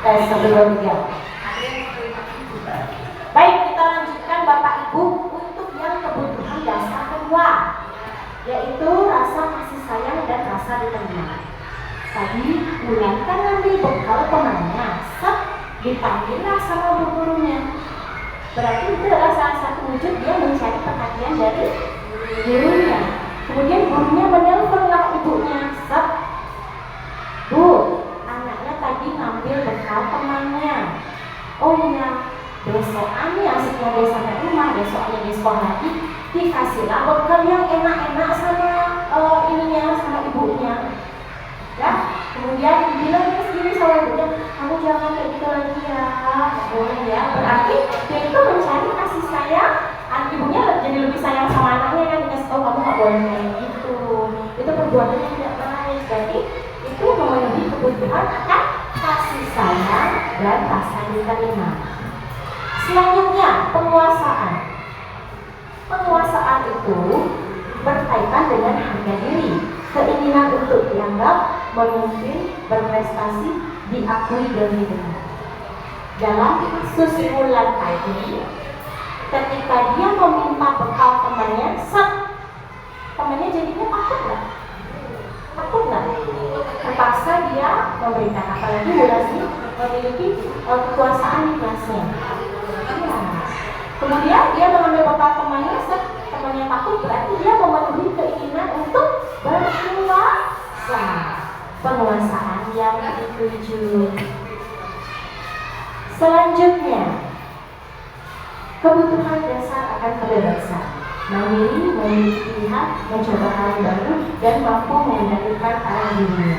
1, 2, 3. Baik, kita lanjutkan Bapak Ibu untuk yang kebutuhan dasar kedua, yaitu rasa kasih sayang dan rasa diterima. Tadi Bulan kan ngambil bekal temannya, dipanggillah sama bu gurunya. Berarti itu adalah salah satu wujud dia mencari perhatian dari gurunya. Kemudian gurunya menelponlah ibunya, Bu, anaknya tadi ngambil bekal temannya. Oh iya, besokannya asiknya dia sampai rumah, besoknya dia sekolah lagi, dikasihlah bekal yang enak-enak sama sama ibunya. Ya, kemudian bilang sendiri sama ibunya, kamu jangan kayak gitu lagi ya, boleh ya. Berarti dia itu mencari kasih sayang, ibunya jadi lebih sayang sama anaknya kan, dikasih tahu kamu nggak boleh kayak gitu. Itu perbuatannya tidak baik. Berarti itu memenuhi kebutuhan akan kasih sayang dan rasa diterima. Selanjutnya, penguasaan. Penguasaan itu berkaitan dengan harga diri, keinginan untuk dianggap, memimpin, berprestasi, diakui dan didengar. Dalam kasus Bulan tadi, ketika dia meminta bekal temannya, temannya jadinya takut nggak? Takut nggak? Terpaksa dia memberikan, apalagi Bulan ini memiliki kekuasaan di kelasnya. Ya. Kemudian dia mengambil bekal temannya, temannya takut, berarti dia memenuhi keinginan untuk berkuasa. Penguasaan yang dituju. Selanjutnya, kebutuhan dasar akan kebebasan, mandiri, memiliki pilihan, mencoba hal baru, dan mampu mengendalikan arah dunia.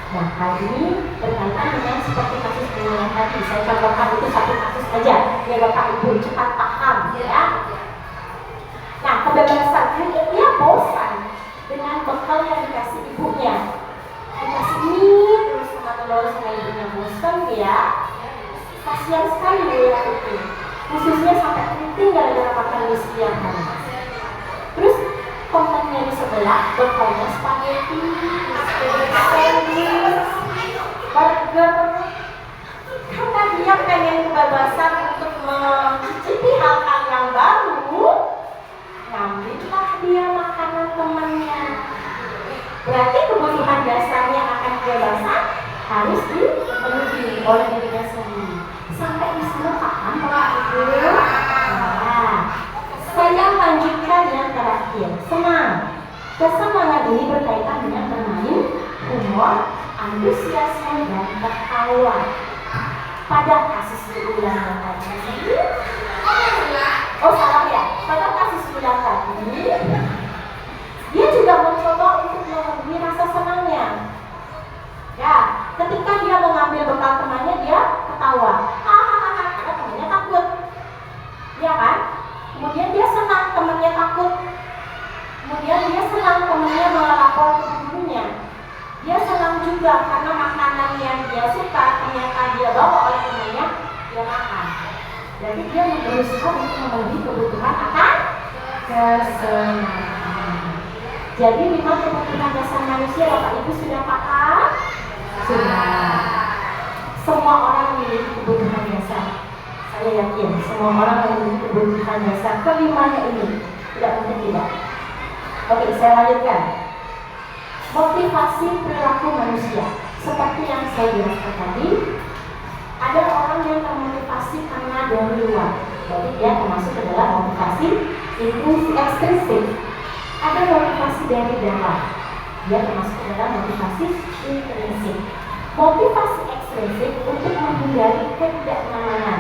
Nah, hal ini berkaitan dengan seperti kasus yang tadi. Saya contohkan itu satu kasus saja, biar Bapak Ibu cepat paham, ya. Nah, kebebasan ini dia bosan dengan bekal yang dikasih ibunya. Dikasih mie terus sama telur sama ibunya, bosan ya. Kasihan sekali ya itu, khususnya sampai penting gara-gara makan mie setiap hari. Terus kontennya di sebelah bekalnya spaghetti, sandwich, burger. Karena dia pengen kebebasan untuk mencicipi hal-hal yang baru, ngambillah dia makanan temannya. Berarti kebutuhan dasarnya akan kebebasan harus dipenuhi oleh dirinya sendiri. Sampai di sana paham Bapak Ibu? Nah, saya lanjutkan yang terakhir, senang. Kesenangan ini berkaitan dengan bermain, humor, antusiasme, dan tertawa. Pada kasus Bulan yang tadi, oh salah ya, pada kasus Bulan tadi, dia juga mencoba untuk memenuhi rasa senangnya. Ya, ketika dia mengambil bekal temannya, dia ketawa, hahaha, karena temannya takut, ya kan? Kemudian dia senang, temannya takut. Kemudian dia senang, temannya melapor ke gurunya. Dia senang juga karena makanan yang dia suka ternyata dia bawa oleh temannya, dia makan. Jadi dia berusaha untuk memenuhi kebutuhan akan kesenangan. Jadi 5 kebutuhan dasar manusia, Bapak Ibu sudah paham? Sudah. Semua orang memiliki kebutuhan dasar. Saya yakin semua orang memiliki kebutuhan dasar. Kelimanya ini tidak mungkin tidak. Oke, saya lanjutkan. Motivasi perilaku manusia. Seperti yang saya jelaskan tadi, ada orang yang termotivasi karena dari luar. Jadi dia termasuk ke dalam motivasi ekstrinsik. Ada motivasi dari dalam. Dia termasuk ke dalam motivasi intrinsik. Motivasi ekstrinsik untuk menghindari ketidaknyamanan.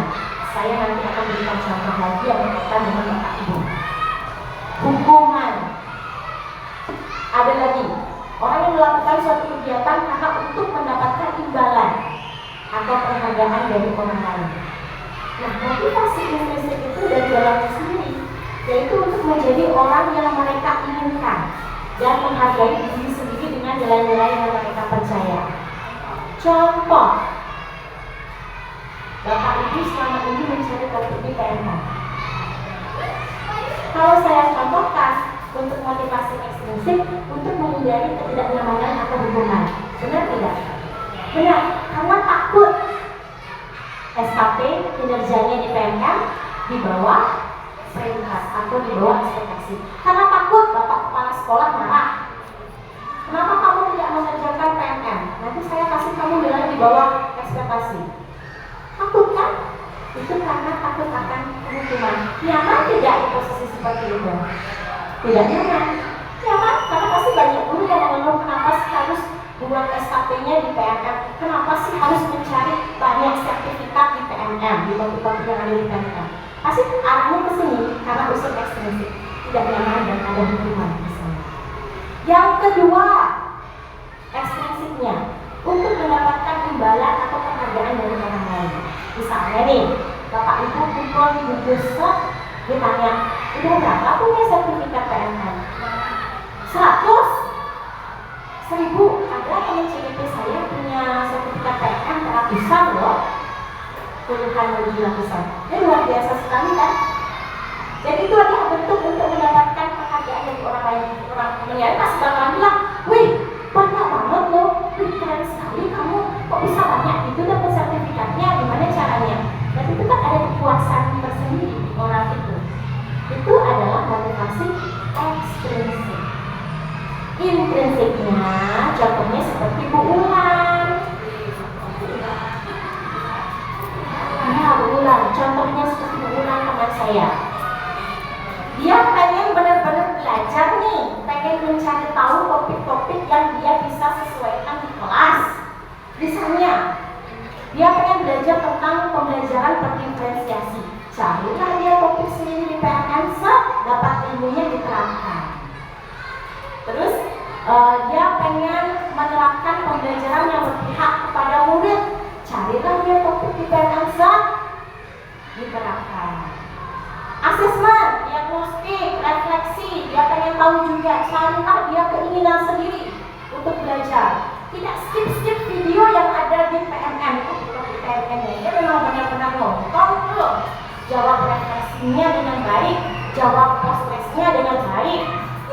Saya nanti akan berikan contoh lagi yang berkaitan dengan Bapak Ibu. Hukuman. Ada lagi orang yang melakukan suatu kegiatan karena untuk mendapatkan imbalan atau penghargaan dari orang lain. Nah, motivasi intrinsik itu dari dalamnya sendiri, yaitu untuk menjadi orang yang mereka inginkan dan menghargai diri sendiri dengan nilai-nilai yang mereka percaya. Contoh, Bapak Ibu selama ini mencari topik di PMK. Kalau saya contohkan untuk motivasi ekstrinsik untuk menghindari ketidaknyamanan atau hubungan, benar tidak? Benar, karena takut SKP kinerjanya di PMM di bawah peringkat atau di bawah ekspektasi. Karena takut Bapak Kepala Sekolah marah. Kenapa kamu tidak mengerjakan PMM? Nanti saya kasih kamu nilai di bawah ekspektasi. Takut kan? Itu karena takut akan hukuman. Nyaman tidak di posisi seperti itu? Tidak nyaman. Nyaman karena pasti banyak guru yang mengeluh kenapa sih harus buat SKP-nya di PMM, kenapa sih harus mencari banyak sertifikat di PMM, di topik-topik yang ada di PMM. Pasti arahnya ke sini karena unsur ekstrinsik, tidak nyaman dan ada hukuman di sana. Yang kedua, ekstrinsiknya untuk mendapatkan imbalan atau penghargaan dari orang lain. Misalnya nih, Bapak Ibu kumpul di desa, ditanya, udah berapa punya sertifikat PMM? 100? 1000? Ada teman CDP saya punya sertifikat PMM ratusan loh, puluhan lebih ratusan. Ini luar biasa sekali kan? Jadi itu adalah bentuk untuk mendapatkan penghargaan dari orang lain. Orang temennya pasti bakalan bilang, wih banyak banget loh, wih keren sekali kamu, kok bisa banyak itu dapat sertifikatnya, gimana caranya? Dan itu kan ada kepuasan tersendiri di orang itu. Itu adalah motivasi ekstrinsik. Intrinsiknya, contohnya seperti Bu Ulan. Nah, Bu Ulan, contohnya seperti Bu Ulan teman saya. Dia pengen benar-benar belajar nih, pengen mencari tahu topik-topik yang dia bisa sesuaikan di kelas. Misalnya, dia pengen belajar tentang pembelajaran berdiferensiasi. Carilah dia topik sendiri di PMM, dapat ilmunya diterapkan. Terus dia pengen menerapkan pembelajaran yang berpihak kepada murid. Carilah dia topik di PMM, diterapkan. Asesmen, diagnostik, refleksi, dia pengen tahu juga. Carilah dia keinginan sendiri untuk belajar. Tidak skip video yang ada di PMM itu di PMM dia memang benar-benar nonton tuh. Jawab refleksinya dengan baik, jawab post-testnya dengan baik,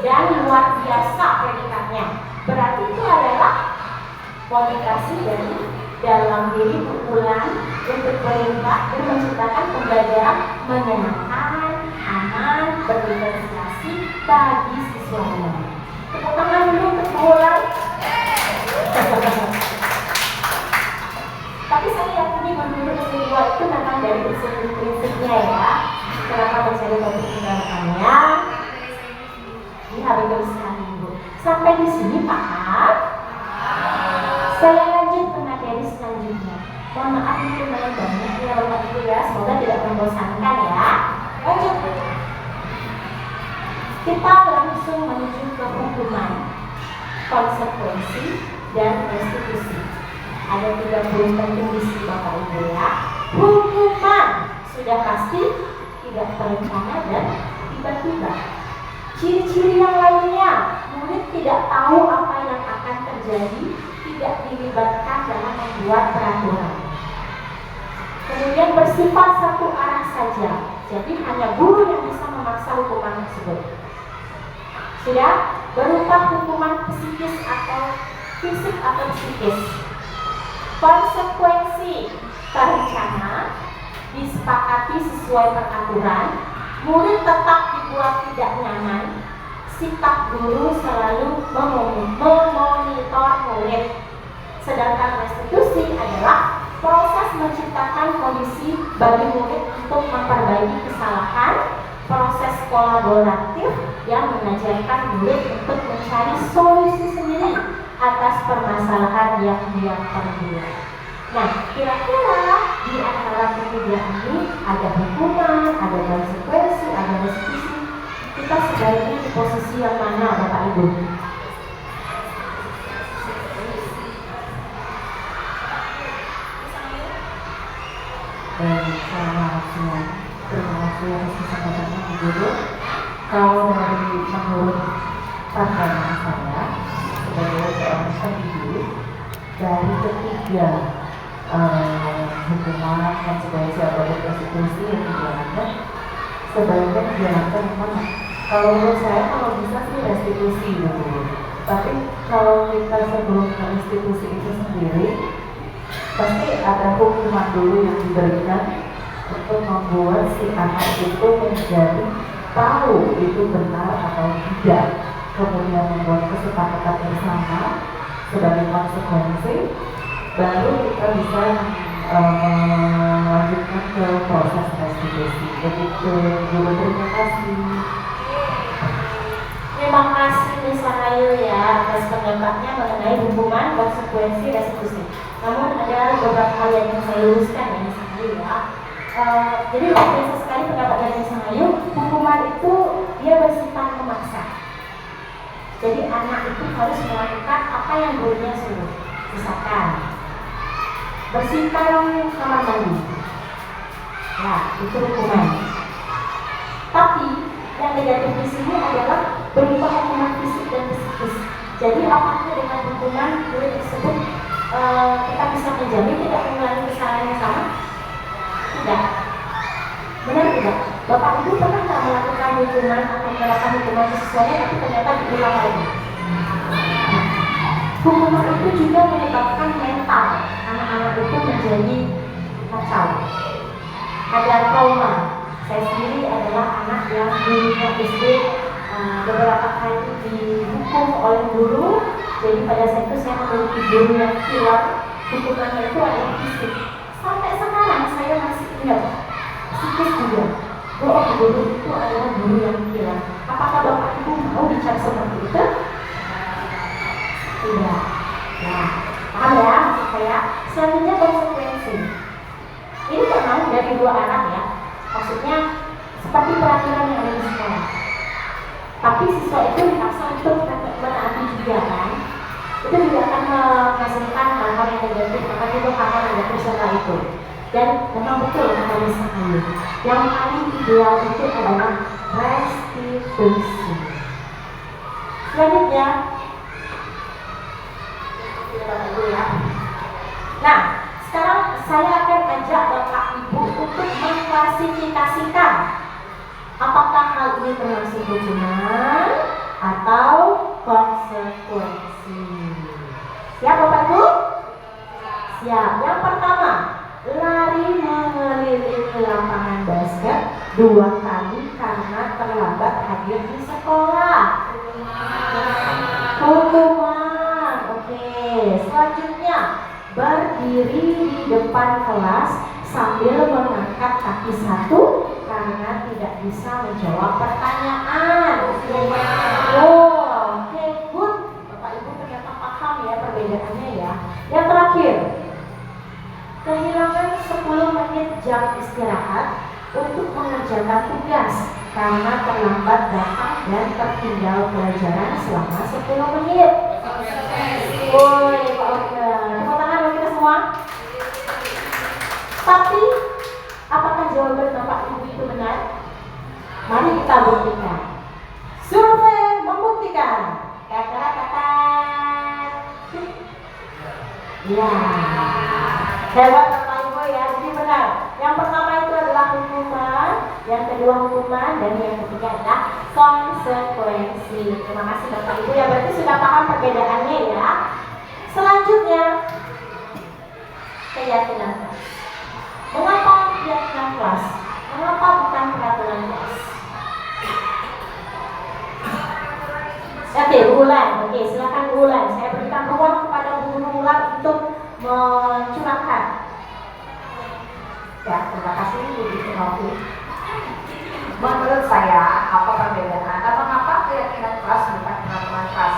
dan luar biasa predikatnya. Berarti itu adalah motivasi dari dalam diri pukulan untuk perintah dan menciptakan pembelajaran menyenangkan, aman, berdiferensiasi bagi siswanya. Tepuk tangan dulu untuk pukulan. Tapi saya yakini menurut semua itu memang dari prinsip-prinsipnya ya. Kenapa mencari topik pembelajarannya? Hari sekali Ibu. Sampai di sini paham? Saya lanjut ke materi selanjutnya. Mohon maaf ini banyak ya Bapak Ibu ya. Semoga tidak membosankan ya. Lanjut. Kita langsung menuju ke hukuman, konsekuensi, dan restitusi. Ada 3 poin penting di sini Bapak Ibu ya. Hukuman sudah pasti tidak terencana dan tiba-tiba. Ciri-ciri yang lainnya, murid tidak tahu apa yang akan terjadi, tidak dilibatkan dalam membuat peraturan. Kemudian bersifat satu arah saja, jadi hanya guru yang bisa memaksa hukuman tersebut. Sudah berupa hukuman psikis atau fisik atau psikis. Konsekuensi terencana, disepakati sesuai peraturan. Murid tetap dibuat tidak nyaman. Sikap guru selalu memonitor murid. Sedangkan restitusi adalah proses menciptakan kondisi bagi murid untuk memperbaiki kesalahan. Proses kolaboratif yang mengajarkan murid untuk mencari solusi sendiri atas permasalahan yang dia perbuat. Nah, kira-kira di antara ketiga ini ada hukuman, ada konsekuensi, ada restitusi. Kita sebaiknya di posisi yang mana, Bapak Ibu? Terima kasih atas kesempatannya Ibu Guru. Kalau dari menurut pandangan saya sebagai seorang pendidik, dari ketiga hukuman, konsekuensi atau restitusi yang dijalankan sebaiknya dijalankan yang mana? Kalau menurut saya kalau bisa sih restitusi dulu. Tapi kalau kita sebelum restitusi itu sendiri, pasti ada hukuman dulu yang diberikan untuk membuat si anak itu menjadi tahu itu benar atau tidak, kemudian membuat kesepakatan bersama sebagai konsekuensi, baru kita bisa melanjutkan ke proses restitusi. Begitu, Guru, terima kasih. Terima kasih Miss Rahayu ya atas pendapatnya mengenai hukuman konsekuensi restitusi. Namun ada beberapa hal yang saya luruskan ya Miss Rahayu ya. Jadi luar biasa sekali pendapat dari Miss Rahayu. Hukuman itu dia bersifat memaksa. Jadi anak itu harus melakukan apa yang gurunya suruh. Misalkan bersihkan kamar mandi. Nah, itu hukuman. Tapi yang negatif di sini adalah berupa hukuman fisik dan psikis. Jadi apakah dengan hukuman guru tersebut kita bisa menjamin tidak mengulangi kesalahan yang sama? Tidak. Benar tidak? Bapak Ibu pernah nggak melakukan hukuman atau menerapkan hukuman sesuai tapi ternyata diulang lagi? Hukuman itu juga menyebabkan mental anak-anak itu menjadi kacau. Ada trauma. Saya sendiri adalah anak yang dulunya SD beberapa kali dihukum oleh guru. Jadi pada saat itu saya memiliki guru yang killer. Hukumannya itu adalah fisik. Sampai sekarang saya masih ingat psikis juga. Bahwa guru itu adalah guru yang killer. Apakah Bapak Ibu mau bicara seperti itu? Tidak. Nah, paham ya maksud saya? Selanjutnya konsekuensi. Ini memang dari dua arah ya. Maksudnya seperti peraturan yang ada di sekolah. Tapi siswa itu dipaksa untuk menaati juga kan. Itu juga akan menghasilkan hal-hal yang negatif, maka juga hal-hal negatif setelah itu. Dan memang betul kata Miss Rahayu, yang paling ideal itu adalah restitusi. Selanjutnya, ya. Nah, sekarang saya akan ajak Bapak Ibu untuk mengklasifikasikan apakah hal ini termasuk hukuman atau konsekuensi. Siap Bapak Ibu? Siap. Yang pertama, lari mengelilingi lapangan basket 2 kali karena terlambat hadir di sekolah. Hukuman. Oke. Selanjutnya, berdiri di depan kelas sambil mengangkat kaki 1 karena tidak bisa menjawab pertanyaan. Oh, oke, good. Bapak Ibu ternyata paham ya perbedaannya ya. Yang terakhir, kehilangan 10 menit jam istirahat untuk mengerjakan tugas karena terlambat datang dan tertinggal pelajaran selama 10 menit. Woi, Pak Oke. Tepuk tangan buat kita semua. Tapi apakah jawaban Bapak Ibu itu benar? Mari kita buktikan. Survei membuktikan. Katakan. Ya. Hebat Bapak Ibu ya, jadi benar. Yang pertama itu adalah hukuman, yang kedua hukuman, dan yang ketiga adalah konsekuensi. Terima kasih Bapak Ibu ya, berarti sudah paham perbedaannya ya. Selanjutnya, keyakinan kelas. Mengapa keyakinan kelas? Mengapa bukan peraturan kelas? Oke, ulang. Oke, silakan ulang. Saya berikan ruang kepada guru ulang untuk mencurahkan. Ya, terima kasih Bu Novi. Menurut saya, apa perbedaan atau mengapa keyakinan kelas bukan peraturan kelas?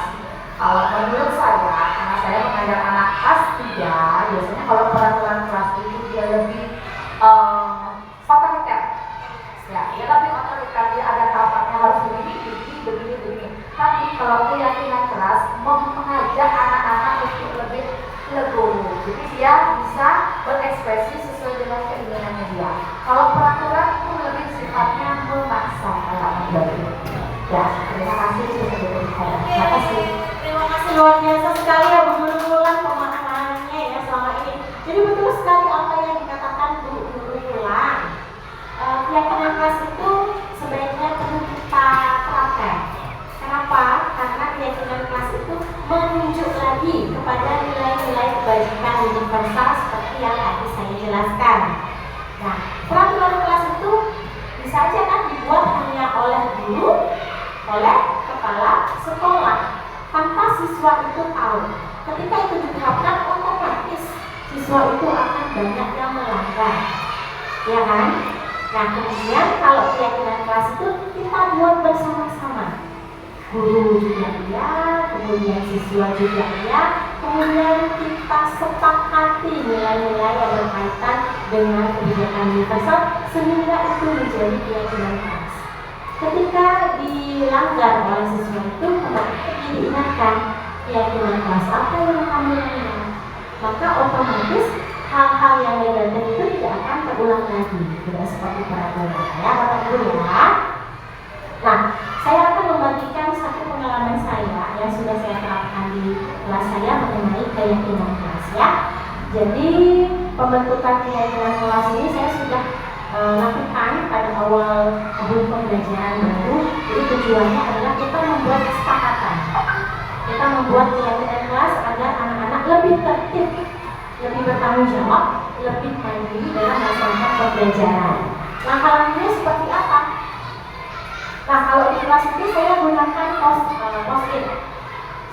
Kalau menurut saya, karena saya mengajar anak kelas 3, biasanya kalau peraturan kelas itu dia lebih otoriter. Ya, dia lebih otoriter, dia ada tahapannya harus begini. Tapi kalau keyakinan kelas mengajak anak-anak untuk lebih legowo, jadi dia bisa berekspresi sesuai dengan keinginannya dia. Kalau peraturan itu lebih sifatnya memaksa anak-anak baru. Ya, terima kasih sudah berbicara. Terima kasih. Terima kasih luar biasa sekali ya Bu Guru Wulan pemahamannya ya selama ini. Jadi betul sekali apa yang dikatakan Bu Guru Wulan. Keyakinan kelas itu sebaiknya perlu kita terapkan. Kenapa? Karena keyakinan kelas itu menunjuk lagi kepada nilai-nilai kebajikan universal seperti seperti yang tadi saya jelaskan. Nah, peraturan kelas itu bisa aja kan dibuat hanya oleh guru, oleh kepala sekolah, tanpa siswa itu tahu. Ketika itu diterapkan, otomatis siswa itu akan banyak yang melanggar, ya kan? Nah, kemudian kalau keyakinan kelas itu kita buat bersama-sama. Guru juga iya, kemudian siswa juga iya, kemudian kita sepakati nilai-nilai yang berkaitan dengan kebijakan universal sehingga itu menjadi keyakinan kelas. Ketika dilanggar oleh siswa itu, diingatkan keyakinan kelas apa yang kamu langgar, maka otomatis hal-hal yang negatif itu tidak akan terulang lagi, tidak seperti peraturan ya, Bapak Ibu ya. Nah, saya akan membagikan satu pengalaman saya yang sudah saya terapkan di kelas saya mengenai keyakinan kelas ya. Jadi pembentukan keyakinan kelas ini saya sudah lakukan pada awal tahun pembelajaran baru. Jadi tujuannya adalah kita membuat kesepakatan. Kita membuat keyakinan kelas agar anak-anak lebih tertib, lebih bertanggung jawab, lebih mandiri dalam melaksanakan pembelajaran. Langkah-langkahnya seperti apa? Nah, kalau di kelas ini saya gunakan post-it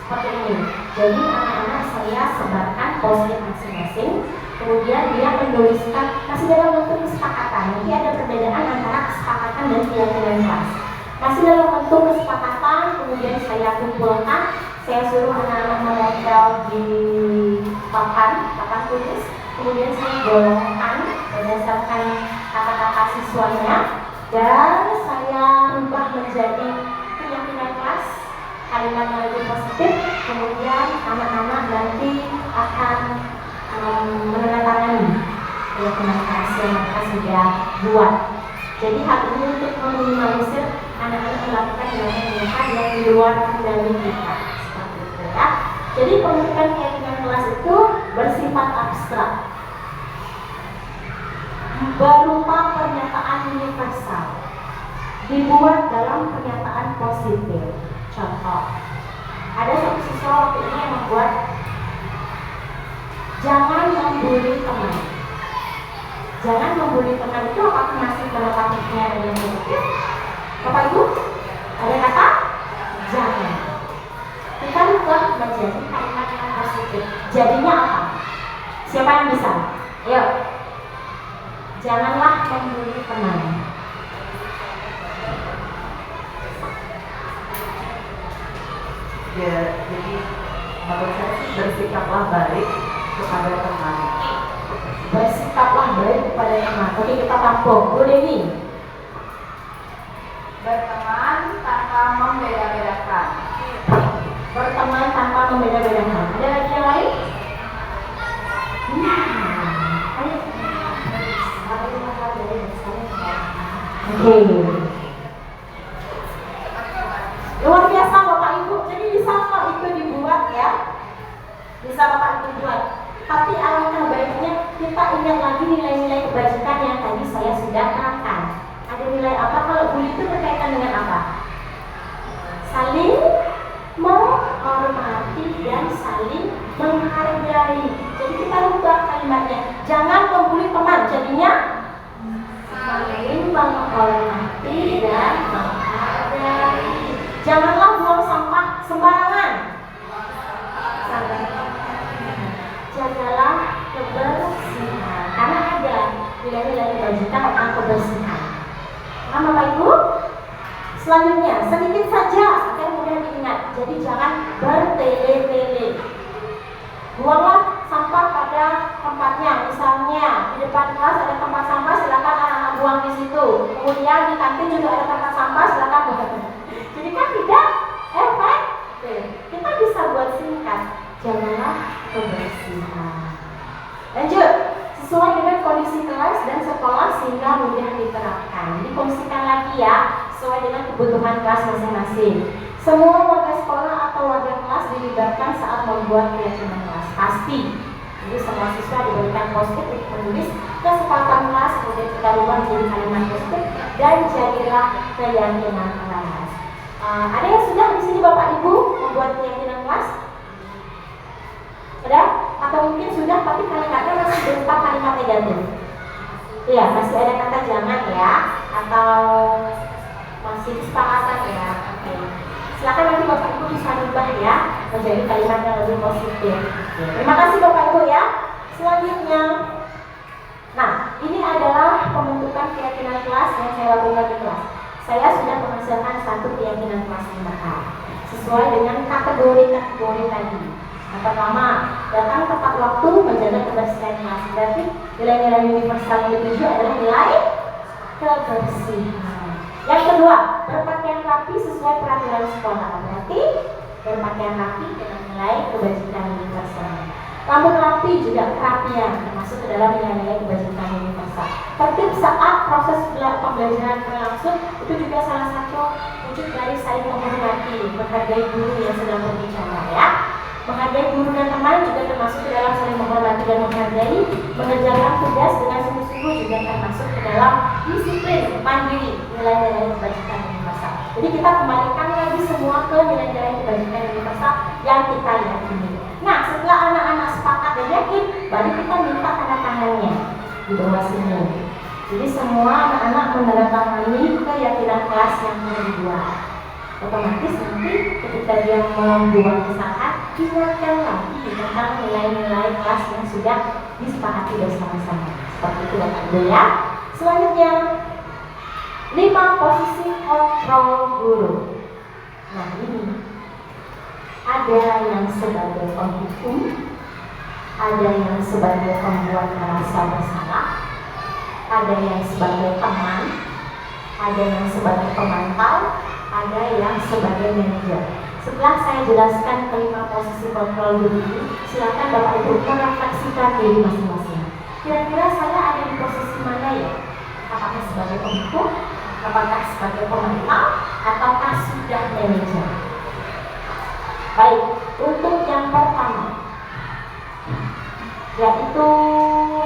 seperti ini. Jadi anak-anak saya sebarkan post-it masing-masing. Kemudian dia menuliskan masih dalam bentuk kesepakatan. Nanti ada perbedaan antara kesepakatan dan keyakinan kelas. Masih dalam bentuk kesepakatan, kemudian saya kumpulkan, saya suruh anak-anak menempel di papan tulis. Kemudian saya golongkan berdasarkan kata-kata siswanya. Dan saya rubah menjadi keyakinan kelas, kalimat yang lebih positif. Kemudian anak-anak nanti akan menandatangani keyakinan kelas yang mereka sudah buat. Jadi hal ini untuk meminimalisir anak-anak melakukan tindakan yang di luar kendali kita, seperti itu ya. Jadi pembentukan keyakinan kelas itu bersifat abstrak, berupa pernyataan universal, dibuat dalam pernyataan positif. Contoh, ada satu siswa waktu ini yang membuat jangan membuli teman. Jangan membuli teman itu apakah masih penetapannya ada yang positif? Bapak Ibu, ada kata jangan. Kita rubah menjadi kalimat yang positif. Jadinya apa? Siapa yang bisa? Ayo. Janganlah membuli teman. Ya, jadi menurut saya sih bersikaplah baik kepada teman. Bersikaplah baik kepada teman. Oke, kita tampung. Bu Dewi. Berteman tanpa membeda-bedakan. Berteman tanpa membeda-bedakan. Ada lagi yang lain? Ayo. Oke. Luar biasa Bapak Ibu. Jadi bisa kok itu dibuat ya. Bisa Bapak Ibu buat. Tapi alangkah baiknya kita ingat lagi nilai-nilai kebajikan yang tadi saya sudah terangkan. Ada nilai apa? Kalau bully itu berkaitan dengan apa? Saling menghormati dan saling menghargai. Jadi kita rubah kalimatnya. Jangan membuli teman. Jadinya saling menghormati dan menghargai. Janganlah buang sampah sembarangan. Jagalah kebersihan. Karena ada nilai-nilai kebajikan tentang kebersihan. Nah, Bapak Ibu, selanjutnya sedikit saja agar mudah diingat. Jadi jangan bertele-tele. Buanglah sampah pada tempatnya. Misalnya di depan kelas ada tempat sampah, silakan anak-anak buang di situ. Kemudian di kantin juga ada tempat sampah, silakan buang. Jadi kan tidak efektif. Kita bisa buat singkat. Janganlah kebersihan. Lanjut, sesuai dengan kondisi kelas dan sekolah sehingga mudah diterapkan. Difungsikan lagi ya, sesuai dengan kebutuhan kelas masing-masing. Semua warga sekolah atau warga kelas dilibatkan saat membuat keyakinan kelas. Pasti. Jadi semua siswa diberikan post-it untuk menulis kesepakatan kelas, kemudian kita rubah menjadi kalimat positif dan jadilah keyakinan kelas. Ada yang sudah di sini Bapak Ibu membuat keyakinan kelas? Ada? Atau mungkin sudah tapi kalimatnya masih berupa kalimat negatif? Iya, masih ada kata jangan ya, atau masih kesepakatan ya. Oke. Silakan nanti Bapak Ibu bisa rubah ya menjadi kalimat yang lebih positif. Terima kasih Bapak Ibu ya. Selanjutnya, nah ini adalah pembentukan keyakinan kelas yang saya lakukan di kelas. Saya sudah menghasilkan satu keyakinan kelas yang benar sesuai dengan kategori-kategori tadi. Yang pertama, datang tepat waktu, menjaga kebersihan kelas. Berarti nilai-nilai universal yang dituju adalah nilai kebersihan. Yang kedua, berpakaian rapi sesuai peraturan sekolah. Berarti berpakaian rapi dengan nilai kebajikan universal. Rambut rapi juga kerapian, termasuk ke dalam nilai-nilai kebajikan universal. Tertib saat proses pembelajaran berlangsung itu juga salah satu wujud dari saling menghormati, menghargai guru yang sedang berbicara ya. Menghargai guru dan teman juga termasuk ke dalam saling menghormati dan menghargai. Mengerjakan tugas dengan sungguh-sungguh juga termasuk ke dalam disiplin, mandiri, nilai-nilai kebajikan universal. Jadi kita kembalikan lagi semua ke nilai-nilai kebajikan universal yang kita yakini. Nah, setelah anak-anak sepakat dan yakin, baru kita minta tanda tangannya di bawah sini. Jadi semua anak-anak menandatangani keyakinan kelas yang kedua. Otomatis nanti ketika dia membuat kesalahan, ingatkan lagi tentang nilai-nilai kelas yang sudah disepakati bersama-sama. Seperti itu Bapak Ibu ya. Selanjutnya, 5 posisi kontrol guru. Nah ini ada yang sebagai penghukum, ada yang sebagai pembuat merasa bersalah, ada yang sebagai teman, ada yang sebagai pemantau, ada yang sebagai manajer. Setelah saya jelaskan kelima posisi kontrol guru ini, silakan Bapak Ibu merefleksikan diri masing-masing. Kira-kira saya ada di posisi mana ya? Apakah sebagai penghukum, apakah sebagai pemantau, ataukah sudah manajer? Baik, untuk yang pertama, yaitu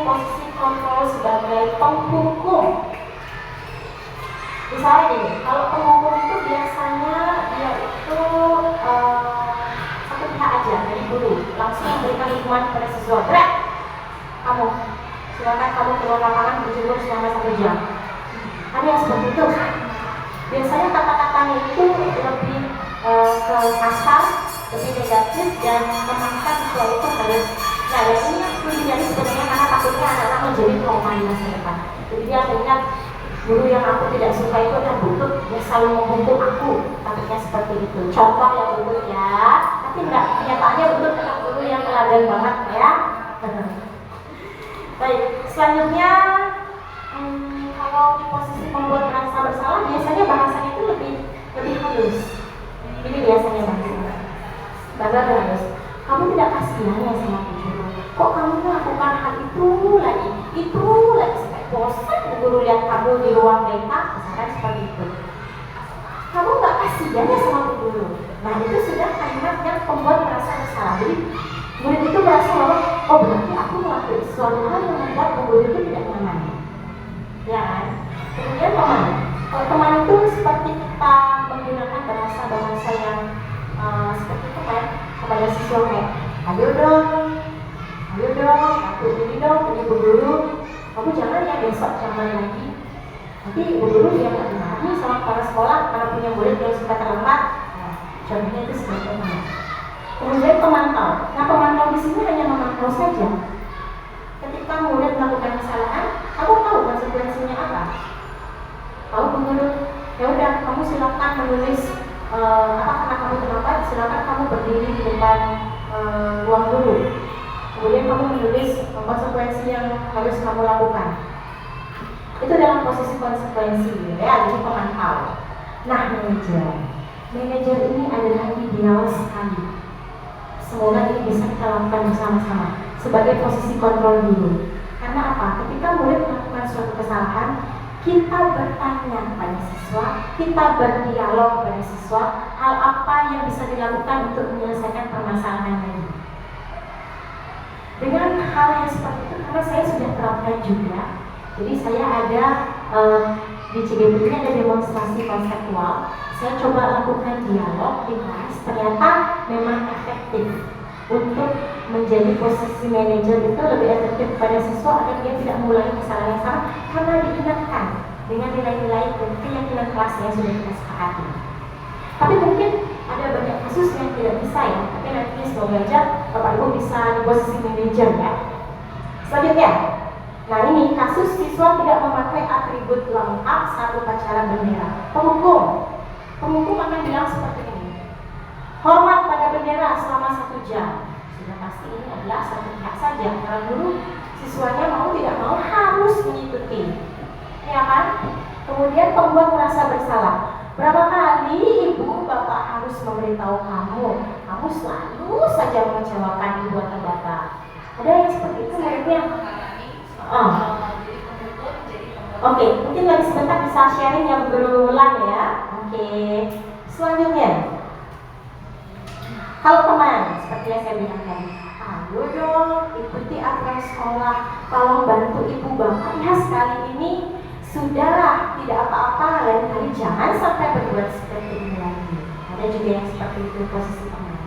posisi kontrol sebagai penghukum. Misalnya ini, kalau penghukum itu biasanya dia itu satu pihak aja dari guru, langsung memberikan hukuman kepada siswa. Berat, kamu silakan kamu keluar lapangan berjemur selama 1 jam. Ada yang seperti itu. Biasanya kata-katanya itu lebih ke kasar, lebih negatif dan memaksa siswa itu harus. Nah, yang ini yang perlu dihindari sebenarnya karena takutnya anak-anak menjadi trauma di masa depan. Jadi dia ingat guru yang aku tidak suka itu adalah butut, dia selalu menghukum aku, takutnya seperti itu. Contoh yang butut ya, tapi enggak, kenyataannya butut adalah guru yang teladan banget ya. Baik, selanjutnya kalau di posisi membuat merasa bersalah, biasanya bahasanya itu lebih halus. Ini biasanya bahasa halus. Kamu tidak kasihan ya sama guru? Kok kamu melakukan hal itu lagi sampai bosan guru lihat kamu di ruang BK, misalkan seperti itu. Kamu nggak kasihan ya sama guru? Nah itu sudah kalimat yang membuat merasa bersalah. Jadi murid itu merasa bahwa oh berarti aku melakukan sesuatu hal yang membuat guru itu tidak nyaman. Ya kan? Kemudian teman. Kalau teman itu seperti kita menggunakan bahasa yang seperti itu kan kepada siswa kayak ayo dong, aku ini dong, ini bu guru, kamu jangan ya besok jangan lagi. Nanti bu guru dia nggak berani sama kepala sekolah karena punya murid yang suka terlambat. Nah, contohnya itu seperti itu. Kemudian pemantau. Nah pemantau di sini hanya memantau saja. Ketika murid melakukan kesalahan, aku tahu konsekuensinya apa. Tahu bu guru, ya udah kamu silakan menulis karena kamu terlambat, silakan kamu berdiri di depan ruang guru. Kemudian kamu menulis konsekuensi yang harus kamu lakukan. Itu dalam posisi konsekuensi ya, jadi pemantau. Nah manajer ini adalah ideal sekali. Semoga ini bisa kita lakukan bersama-sama sebagai posisi kontrol dulu. Karena apa? Ketika murid melakukan suatu kesalahan, kita bertanya kepada siswa, kita berdialog pada siswa, hal apa yang bisa dilakukan untuk menyelesaikan permasalahan ini. Dengan hal yang seperti itu, karena saya sudah terapkan juga, jadi saya ada di CGP ini ada demonstrasi konseptual. Saya coba lakukan dialog di kelas, ternyata memang efektif untuk menjadi posisi manajer itu lebih efektif pada siswa agar dia tidak mengulangi kesalahan yang sama karena diingatkan dengan nilai-nilai dan keyakinan kelas yang sudah kita sepakati. Tapi mungkin ada banyak kasus yang tidak bisa ya, tapi nanti semoga aja Bapak Ibu bisa di posisi manajer ya. Selanjutnya, nah ini kasus siswa tidak memakai atribut lengkap saat upacara bendera. Penghukum akan bilang seperti ini: hormat pada bendera selama 1 jam. Sudah pasti ini adalah satu pihak saja. Kalau dulu siswanya mau tidak mau harus mengikuti, ya kan? Kemudian pembuat merasa bersalah. Berapa kali ibu bapak harus memberitahu kamu selalu saja mengecewakan ibu atau bapak. Ada yang seperti itu muridnya. Oke, mungkin lagi sebentar bisa sharing yang berulang ya. Oke, selanjutnya, kalau teman, seperti yang saya bilang tadi, ayo dong ikuti aturan sekolah, tolong bantu ibu bapak ya sekali ini. Sudahlah, tidak apa-apa, lain kali jangan sampai berbuat seperti ini lagi. Ada juga yang seperti itu posisi teman.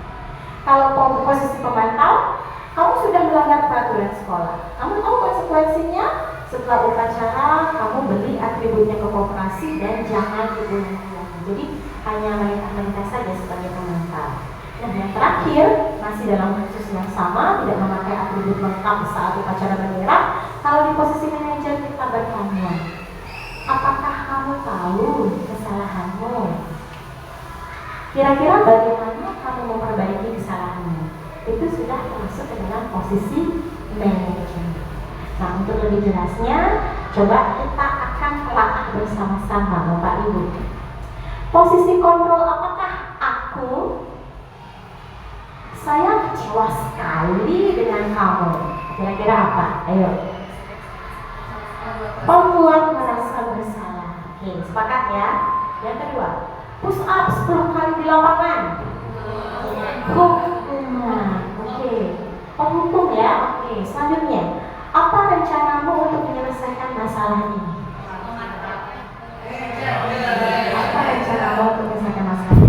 Kalau posisi pemantau, kamu sudah melanggar peraturan sekolah. Kamu tahu konsekuensinya? Setelah upacara, kamu beli atributnya ke koperasi dan jangan diulangi lagi. Jadi hanya mereka saja sebagai pemantau. Nah, yang terakhir, masih dalam kasus yang sama, tidak memakai atribut lengkap saat upacara bendera. Kalau di posisi manajer kita bertanya, apakah kamu tahu kesalahanmu? Kira-kira bagaimana kamu memperbaiki kesalahanmu? Itu sudah masuk ke dalam posisi manajer. Nah, untuk lebih jelasnya, coba kita akan telaah bersama-sama, Bapak Ibu. Posisi kontrol, apakah saya kecewa sekali dengan kamu? Kira-kira apa? Ayo. Pembuat merasa bersalah. Oke, sepakat ya. Yang kedua, push up 10 kali di lapangan. Hukuman. Oke. Penghukum ya. Oke, selanjutnya, apa rencanamu untuk menyelesaikan masalah ini? Apa rencanamu untuk menyelesaikan masalah ini?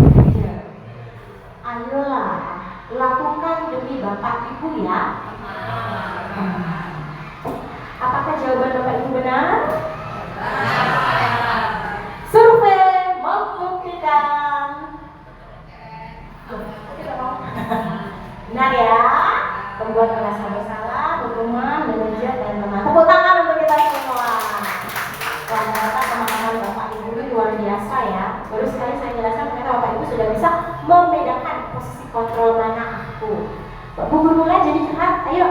Ayolah, lakukan demi bapak ibu ya. Apakah jawaban bapak ibu benar? Survei membuktikan. Benar ya. Pembuat merasa bersalah, hukuman, manajer dan teman. Tepuk tangan untuk kita semua. Ternyata pemahaman bapak ibu ini luar biasa ya. Baru sekali saya jelaskan ternyata bapak ibu sudah bisa membedakan posisi kontrol mana aku. Bu Guru mulai jadi curhat, ayo.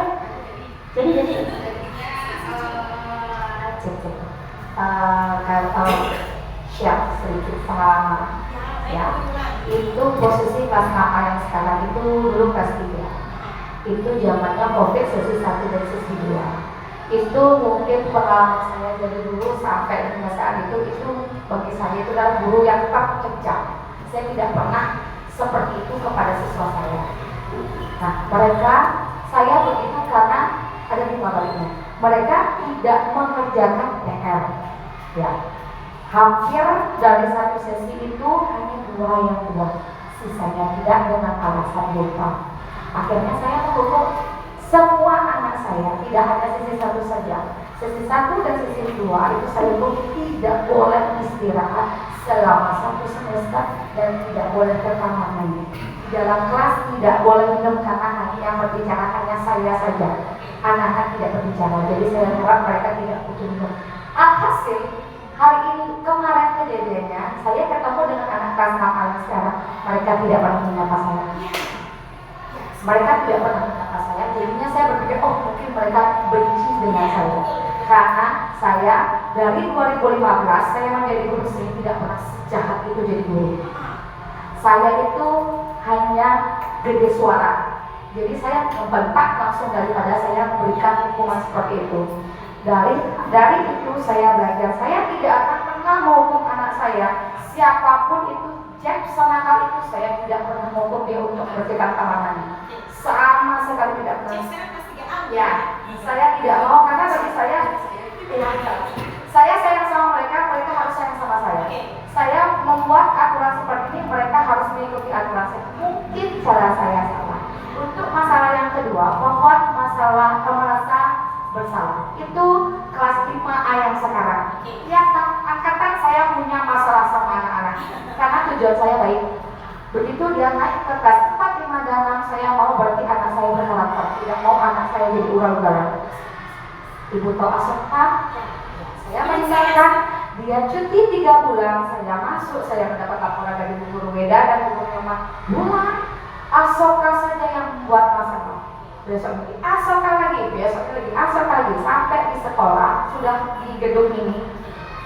Jadi. Kalau siap sedikit sama ya, itu posisi kelas KA yang sekarang itu dulu kelas 3. Itu zamannya COVID sesi 1 dan sesi 2. Itu mungkin pengalaman saya dari dulu sampai dengan saat itu bagi saya itu adalah guru yang terkejam. Saya tidak pernah seperti itu kepada siswa saya. Nah, saya begitu karena ada 5 baliknya. Mereka tidak mengerjakan PR. Ya, hampir dari satu sesi itu hanya 2 yang buat, sisanya tidak dengan alasan lupa. Akhirnya saya menghukum semua anak saya, tidak hanya sesi 1 saja. Sesi 1 dan sesi 2 itu saya hukum tidak boleh istirahat selama 1 semester dan tidak boleh ke kamar mandi. Di dalam kelas tidak boleh minum karena hanya yang berbicara hanya saya saja. Anak-anak tidak berbicara, jadi saya harap mereka tidak butuh minum. Alhasil hari ini kemarin kejadiannya saya ketemu dengan anak kelas 6 sekarang, mereka tidak pernah menyapa saya. Mereka tidak pernah menyapa saya, jadinya saya berpikir mungkin mereka benci dengan saya. Karena saya dari 2015 saya menjadi guru, saya tidak pernah sejahat itu jadi guru. Saya itu hanya gede suara. Jadi saya membentak langsung daripada saya memberikan hukuman seperti itu. Dari itu saya belajar, saya tidak akan pernah menghukum anak saya. Siapapun itu, Jack senakal itu, saya tidak pernah menghukum dia untuk bersihkan kamar mandi. Sama sekali tidak pernah. Ya, saya tidak mau karena bagi saya sayang sama mereka, mereka harus sayang sama saya. Saya membuat aturan seperti ini, mereka harus mengikuti aturan saya. Mungkin cara saya salah. Untuk masalah yang kedua, tujuan saya baik. Begitu dia naik ke kelas 4, 5 dan 6, saya mau berarti anak saya berkarakter. Tidak mau anak saya jadi ural-ugalan. Ibu tahu Asoka? Saya mengingatkan dia cuti 3 bulan, saya masuk, saya mendapat laporan dari Bu Guru Weda dan Bu Guru Nyoman. Bulan, Asoka saja yang membuat masalah. Besok lagi Asoka lagi, besok lagi Asoka lagi, sampai di sekolah sudah di gedung ini.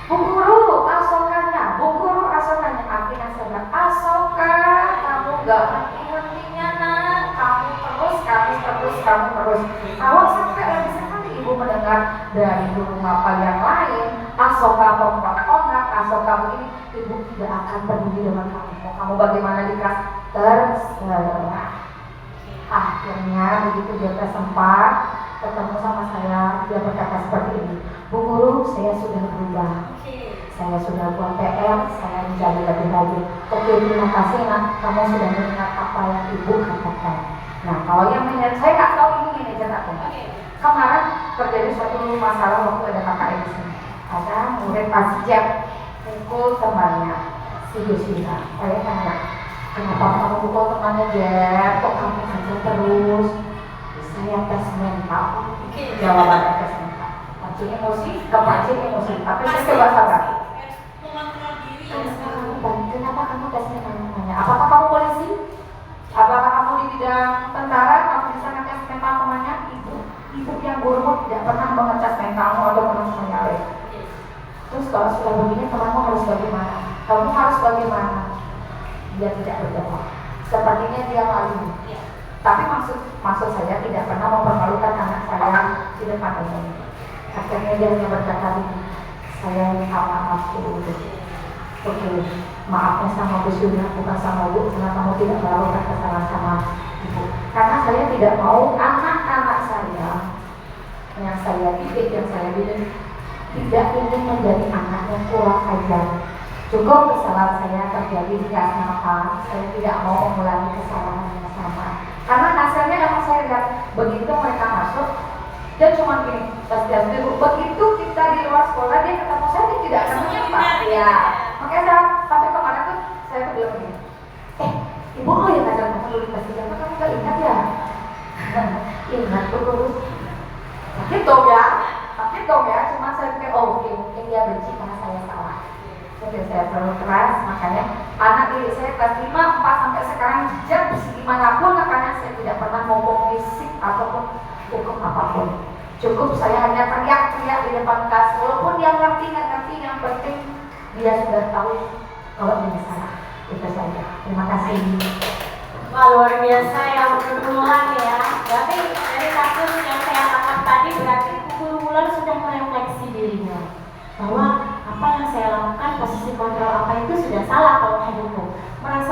Bu Guru, Asokanya, Bu Guru, Asokanya. Akhirnya saya bilang, Asoka, kamu gak henti-hentinya nak, kamu terus. Kalau sampai lagi sekali ibu mendengar dari guru mapal yang lain, Asoka pembuat Asoka begini, ibu tidak akan peduli dengan kamu. Mau kamu bagaimana di kelas, terserah. Akhirnya begitu dia sempat ketemu sama saya, dia berkata seperti ini, Bu Guru, saya sudah berubah. Saya sudah buat PR, saya menjadi lebih rajin. Oke, terima kasih nak, kamu sudah mendengar apa yang ibu katakan. Nah, kalau yang manajer, saya nggak tahu ini manajer aku. Kemarin terjadi suatu masalah waktu ada KKN di sini. Ada murid pasjab pukul temannya, si Yusina. Saya tanya, kenapa kamu pukul temannya, Jep? Kok kamu saja terus? Saya tes mental. Jawabannya tes mental. Pancing emosi, kepancing emosi. Tapi saya coba sabar. Kenapa kamu tes mental? Apakah kamu polisi? Apakah kamu di bidang tentara? Kamu bisa ngetes mental temannya? Ibu yang buruk tidak pernah mengecas mentalmu atau pernah menyaleh. Terus kalau sudah begini, temanmu harus bagaimana? Kamu harus bagaimana? Dia tidak berjawab. Sepertinya dia malu. Tapi maksud saya tidak pernah mempermalukan anak saya di depan umum. Akhirnya dia hanya berkata begini, saya minta maaf dulu. Oke, maafnya sama Bu Surya, bukan sama Bu, karena kamu tidak melakukan kesalahan sama Ibu. Karena saya tidak mau anak-anak saya yang saya didik, tidak ingin menjadi anak yang kurang ajar. Cukup kesalahan saya terjadi di kelas 8, saya tidak mau mengulangi kesalahan yang sama. Karena hasilnya yang saya lihat, begitu mereka masuk, dia cuma gini, begitu kita di luar sekolah, dia ketemu saya, dia tidak akan menyapa. Ya, makanya sampai kemarin tuh saya tuh bilang begini, ibu mau ya ngajar kamu dulu pasti kamu gak ingat ya? Ingat tuh terus. Sakit dong ya, cuma saya pikir, oh oke, mungkin dia benci karena saya salah. Jadi saya terlalu keras, makanya anak didik saya kelas 5, 4 sampai sekarang jejak dimanapun, makanya saya tidak pernah ngomong fisik ataupun hukum apapun. Cukup saya hanya teriak-teriak di depan kelas, walaupun dia ngerti, nggak ngerti, yang penting dia sudah tahu kalau dia salah. Itu saja. Terima kasih. Wah, luar biasa yang berulang ya.